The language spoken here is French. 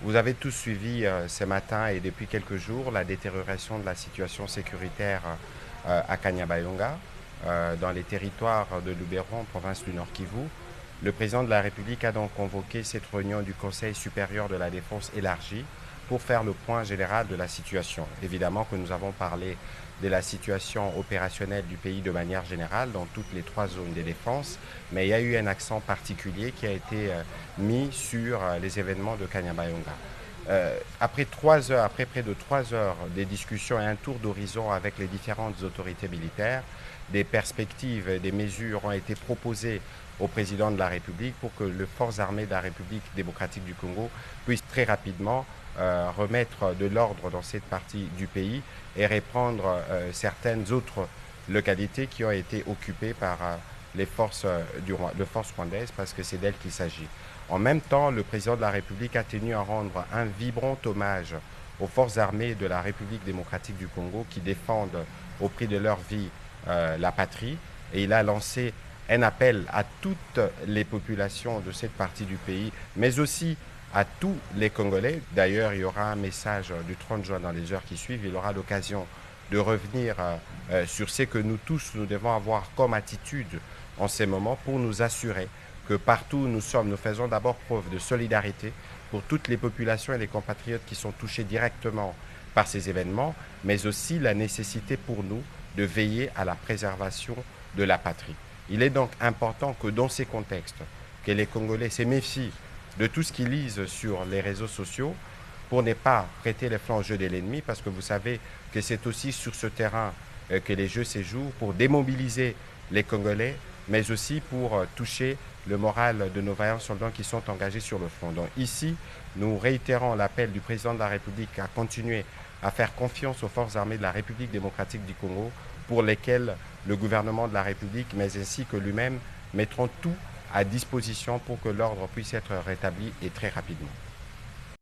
Vous avez tous suivi ce matin et depuis quelques jours la détérioration de la situation sécuritaire à Kanyabayonga, dans les territoires de Luberon, province du Nord Kivu. Le président de la République a donc convoqué cette réunion du Conseil supérieur de la défense élargie pour faire le point général de la situation. Évidemment que nous avons parlé de la situation opérationnelle du pays de manière générale dans toutes les trois zones de défense, mais il y a eu un accent particulier qui a été mis sur les événements de Kanyabayonga. Après près de 3 heures de discussions et un tour d'horizon avec les différentes autorités militaires, des perspectives et des mesures ont été proposées au président de la République pour que les forces armées de la République démocratique du Congo puissent très rapidement remettre de l'ordre dans cette partie du pays et reprendre certaines autres localités qui ont été occupées par les forces rwandaises, parce que c'est d'elles qu'il s'agit. En même temps, le président de la République a tenu à rendre un vibrant hommage aux forces armées de la République démocratique du Congo qui défendent au prix de leur vie la patrie, et il a lancé un appel à toutes les populations de cette partie du pays, mais aussi à tous les Congolais. D'ailleurs, il y aura un message du 30 juin dans les heures qui suivent. Il aura l'occasion de revenir sur ce que nous tous, nous devons avoir comme attitude en ces moments pour nous assurer que partout où nous sommes, nous faisons d'abord preuve de solidarité pour toutes les populations et les compatriotes qui sont touchés directement par ces événements, mais aussi la nécessité pour nous de veiller à la préservation de la patrie. Il est donc important que dans ces contextes, que les Congolais se méfient de tout ce qu'ils lisent sur les réseaux sociaux pour ne pas prêter les flancs au jeu de l'ennemi, parce que vous savez que c'est aussi sur ce terrain que les jeux se jouent, pour démobiliser les Congolais, mais aussi pour toucher le moral de nos vaillants soldats qui sont engagés sur le front. Donc ici, nous réitérons l'appel du président de la République à continuer à faire confiance aux forces armées de la République démocratique du Congo, pour lesquelles le gouvernement de la République, mais ainsi que lui-même, mettront tout à disposition pour que l'ordre puisse être rétabli, et très rapidement.